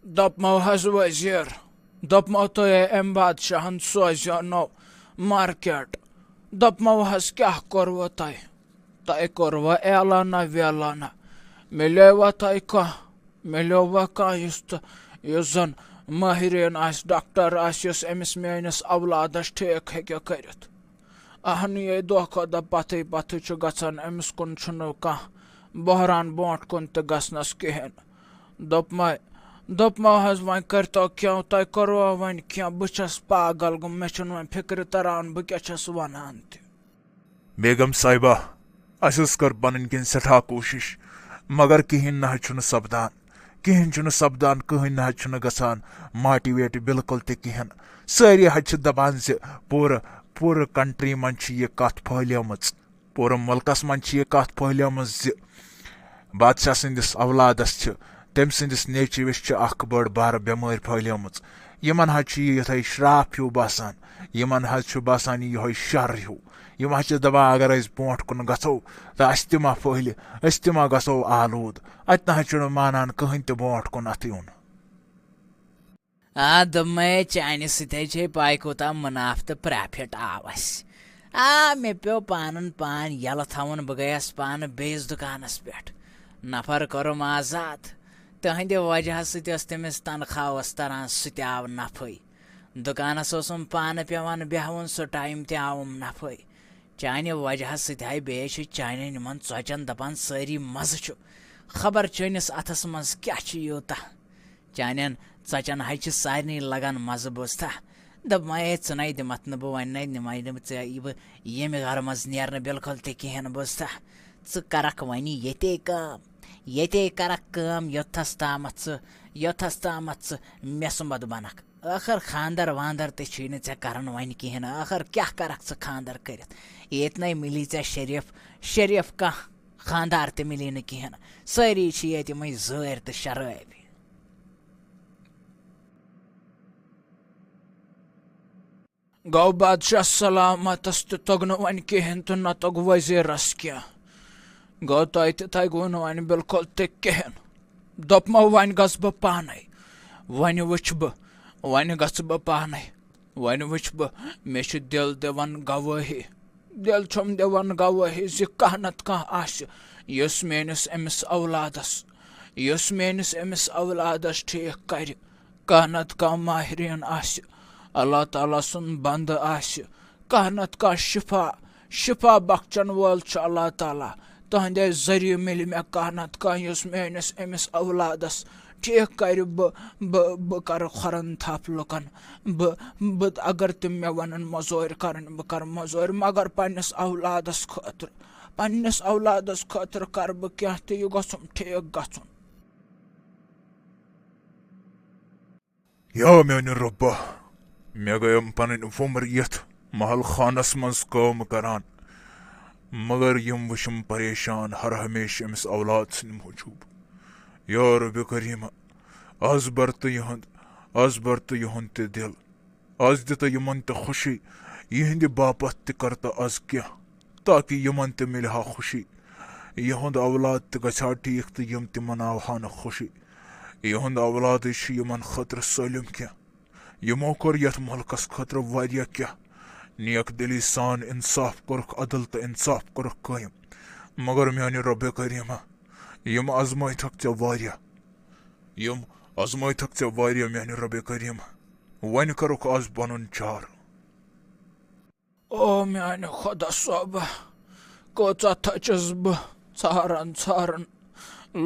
Dopmo has wazir. Dopmo to ye embadshahn soizano market. Dopmo has kya korva tai. Tai korva elana velana. Meleva tai ka. Meleva ka yuzan mahirin as doctor as yus emis meines avladas tek hekya karit. Ahni ye doka da bati chu gatsan emis kun chunu ka. Bohran bont kun te gasnas kehen. Dopma has vain karta kya tai korva vain kya buchas pagal gum mechun vain fikr taran bukachas vananti. बेगम साहिबा अस कर पन किन सठा कोशिश मगर कहें ना सपदान कहें सपदान कहें ना गसान मोटिवेट बिल्कुल तहन सारी हज दपान पूर पूर कंट्री मन यह कत फैलम पूर मुल्कस मन यह कत फैलम बादशाह सदिस अवलादस तम सदिस नेचविस बड़ बार बेमार फैलम यमन ये श्राप हूँ बसान यमन बसान यह शर हूँ यम दपा अगर ब्रोट कुन गो तो अस मा फहल अस मा गो आलूद अत ना मानान कहें तो ब्रोट कुन अत यून दोमे चाने से पाई कोता मुनाफ तो प्रॉफिट आव मे पे पान पान यल थवन बह गयस पान बेस दुकानस पे नफर करम आजाद तहद वजह समिस तनख्वाहस तरह सह आव नफे दुकानस पान पेवान बेहन सह टाइम तवम नफे चाने वजह सह बे चाने निमन चचन दपान सारी मज खबर चनिस अथस मज क्या यूता चान चचन सारे लगान मज बोस्ता दप मे चे दिमत न बह वन निम ये घर मज नेर बिल्कुल तहन बोस्ता करक वन ये करक योथस तामत मे सुमद बनक आखिर खानदर वानदर ते कर वन कहें आखिर क्या करक खानदर कर ये मिली शरीफ कह खानदार ते मिली न कहें सारी ये जर तो शराबी गौ बादशाह सलामतस तग वन कहें तो न तग वजीरस क्या गो तग वन बिल्कुल तहन दोपमो वन गस बह पान वन वुच वन गस बह पान वन वुच मे दिल दिवान गवाही दिल छम दिवान गवाही कह नत कह मेनिस अमिस औलादस ठीक कर कह नत कह माहरीन अल्लाह ताला सुन बंद कह नत कह शिफा बख्चन वोल अल्लाह ताला तहदे जरिए मिल मे कह नत कह मेनिस अमिस औलादस ठीक कर बह कर खुरन थप लुकन अगर तुम मे वन मजूर कर बह कर मजूर मगर पन्नस औलादस खतर कर बह क्या तो यह गम ठीक गन या मेन रब्बा मे गयम पन वुमर यथ महल खानस मज काम करान मगर यम वुशम परेशान हर हमेश अमिस औलाद सद मूजूब या रब करीम आज बर तो यहन ते दिल आज दिता यमन ते खुशी यहंद बापत ते करता आज क्या ताकि यमन ते मिलहा खुशी यहंद औलाद ते गछा ठीक तो यम ते मनावहा न खुशी यहंद औलाद यमन खतर सलम क्या यमो कर यथ मुल्कस खतर वारिया क्या नेक दिली सान इंसाफ कर्क अदल तो इंसाफ कर्क कायम मगर मेने रब करीमा यम आजमाइथक चे वारिया मेने रब करीमा वन करुक आज बनन चार ओ मेने खुदा सोब कोचा थचस बह चारन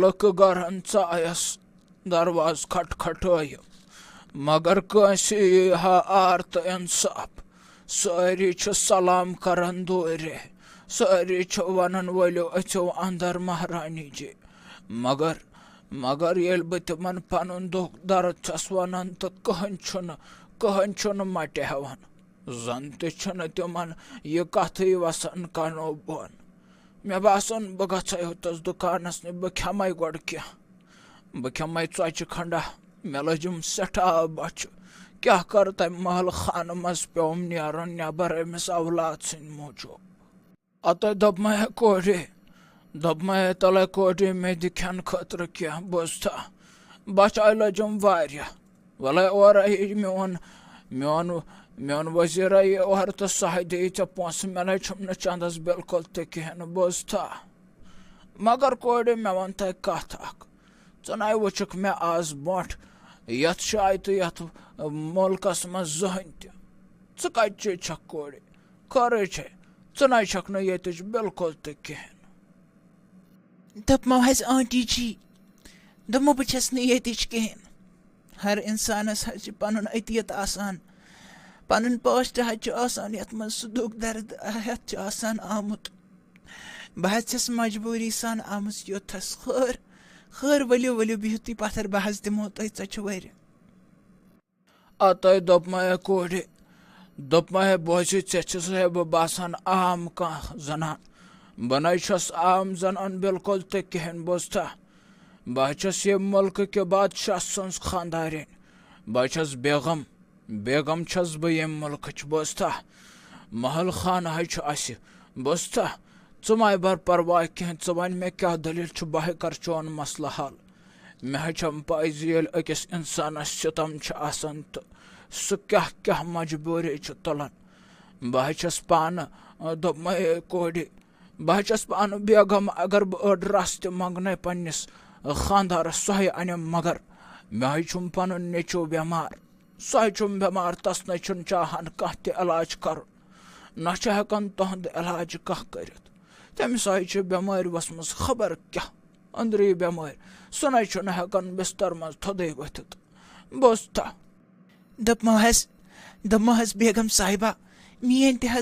लक गरन चायस दरवाज खटखटाय मगर कंसी हा आर्त इंसाफ सारी सलाम करन दोरे सारी वनन वलो अचो अंदर महारानी जी मगर ये बह तिमन पन दुख दर्द छस वन तो कहन मटे हवान जन तिमन यह कथ वसान कनो बन मे बासान बह गई होतस दुकानस बह खेमे गोड़ क्या बह खेमे चौचि खंडा मे लजम सठा बच क्या कर तम महल खान मज पेम नेरन नबर अमिस औलाद सद मूजूब अत दप मे तले कोरे मे दिखन खतर क्या बोस्ता बचाए लजम वारिया वल और मेन वजीर और तो सह दी ऐ पोस मे लम चंदस बिल्कुल तहन बोजता मगर कोड़ मे वन तह कथ च वुक मे आज ब्रोट यथ जाय तो यथ मुल्कस मज जहन तक कोड़ खर च छक ये बिल्कुल तहन दपमो हज आंटी जी दमो बस ये कहें हर इंसानस पन अतियत आसान पन पोस्ट आसान ये मज दुख दर्द हेत आमुत बह मजबूरी सान आम योथस खैर खैर वलियो वलियो बिहु तुम पत्थर बह दिमो तुम वर अतः दोपमा कोड़ दोपमा बोज हे बासान आम कह जनान बनस आम जनान बिल्कुल तहन बोजता बहस ये मुल्क के बादशाह सज खानदारिन बहस बेगम बेगम छस बह ये मुल्क बोजता महल खान बोजता च बर परवाह कह च वन मे क्या दलील बह कर चोन मसला हल मे छम पाई अकिस इंसानस सितम तो सह क्या क्या मजबूरी तुलान बहस पान दोपम कोड़ बहस पान बेगम अगर बह अड़ रस मंगने पन्निस खानदारस सह अनम मगर मे छुम पन नेचो बेमार सह छुम बेमार तस न चाहान कह इलाज कर न हेकान तुंद इलाज कह कर तमिस बेमार वसम खबर क्या अंदरी बेमार सह न हेकान बिस्तर मज थोदे वथित बोजता दपमो बेगम साहिबा मेन तह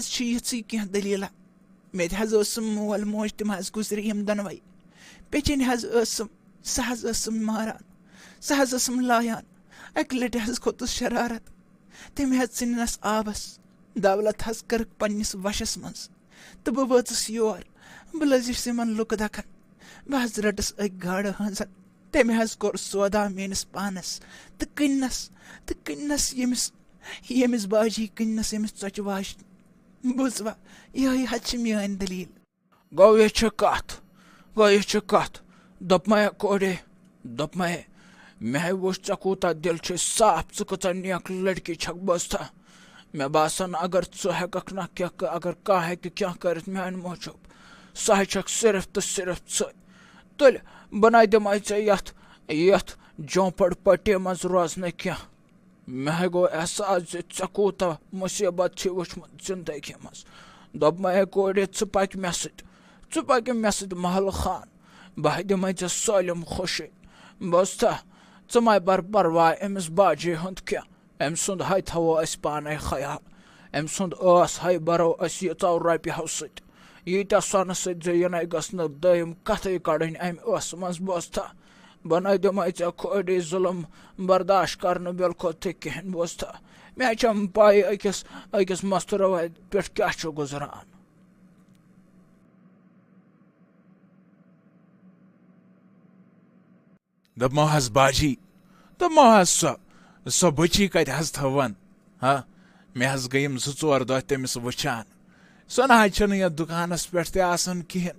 कह दलीला मे मोल मोज तम गुजर यम दनवे पेचन सह मारान सह लायान अक लट खोतुस शरारत तम च आबस दौलत कर पन्निस वशस मज तो बह वोचस योर बह लजिस लुक दखन बह रटस अक गाड़ हंजन तम कोर सौदा मेनिस पानस तो कन्नस यमिस बाजी कन्नस यमिस चोच वाश बुजवा ये मेन दलील गो ये कथ दोपमा कोड़े दोपमा मे वुच च कूता दिल साफ च कचा नेक लड़की छक बोजता मे बासान अगर च हेकक ना क्या अगर कह हेक क्या कर मान मोजूब सह छक सिर्फ तो सिर्फ तुल बनाई दिम यथ जोपड़ पट्टी मज रोजन क्या मे गो एहसास च कूता मुसीबत वुचमुत जिंदगी मज दोपमा कोड़े च पक मे सत महल खान बह दिमे ऐ सालम खुशी बोजता च बर परवाह अमिस बाजी हुंद क्या अम सुंद हाय थवो अस पाने ख्याल अम सुंद हाय बरो अस यीतो रपियो सत यीटा सन सत यन गसन दम कथ कड़न अम मज बोजता बन दिमे ऐ खोड़ी जुलम बर्दाश्त कर बिल्कुल तहन बोजता मे छम पाई अकिस मस्तुरवा पे क्या गुजरान दपमो बाजी दपमो सो बची कत थवन हाँ मे गयम 2-4 दह तमिस वुचान सो न दुकानस पे कहें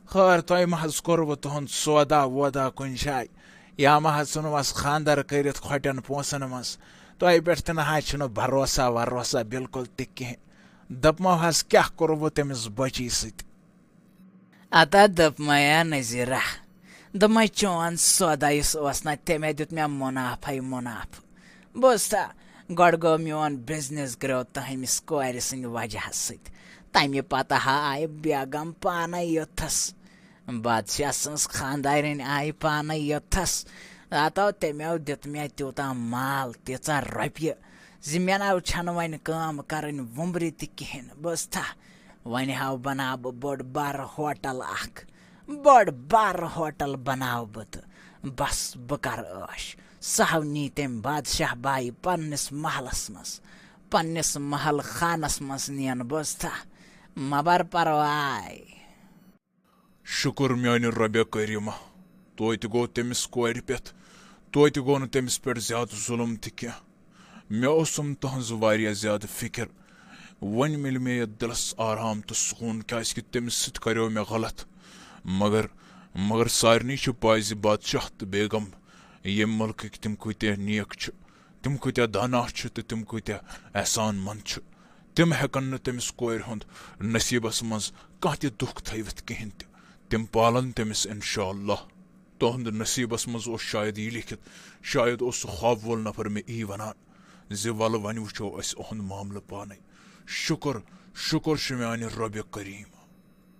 खैर तुम मा कोरव तुंद सौदा वोदा कुन जाए या मा चुनवस खानदार कर खोटन पोसन मज तुह पे तह भरोसा वरोसा बिल्कुल तहें दपमो क्या कोरव तमिस बची सत अता दपमया नजीरा दम चौन सौदा ना तमे दुत मे मुनाफ बोजता गड़ गो मोन बिजनेस ग्रो तहमिस कोर सद वजह सत तमे पता आय बेगम पान योथस बादशाह सज खानदारिन आय पान योथस अतो तमो दुत मे तूता माल तीचा रुपये जि मे नाव छन वन काम करन वुम्ब्रि तहन बोजता वन हाव बना बड़ बार होटल बड़ बार होटल बनाव बस बह कर ऐश सह नी तम बादशाह बाई पन्निस महलस मज पन्निस महल खानस मज नियन बोजता मबर परवाह शुक्र मेन रब करीमा तो गो तमिस कोर पे तो गो न तमिस पे ज्यादा जुलम तह मे तुहज वारिया ज्यादा फिक्र वन मिल मे ये दिलस आराम तो सुकून क्या तमिस सत करो मे गलत मगर सारनी पाई बादशाह तो बेगम ये मुल्क तम कूत्या नेक तम कूत्या दाना तो तम कूत्या एहसान मंद तम हेकन तमिस कोर हुंद नसीबस मज कह त दुख थवित कहें तम पालन तमिस इंशाअल्लाह तुहद नसीबस मज शायद यह लिखित शायद ख्वाब वोल नफर मे यी वनान ज वल वन वो अस उहद मामल पाने शुक्र शुक्र माने रब करीम।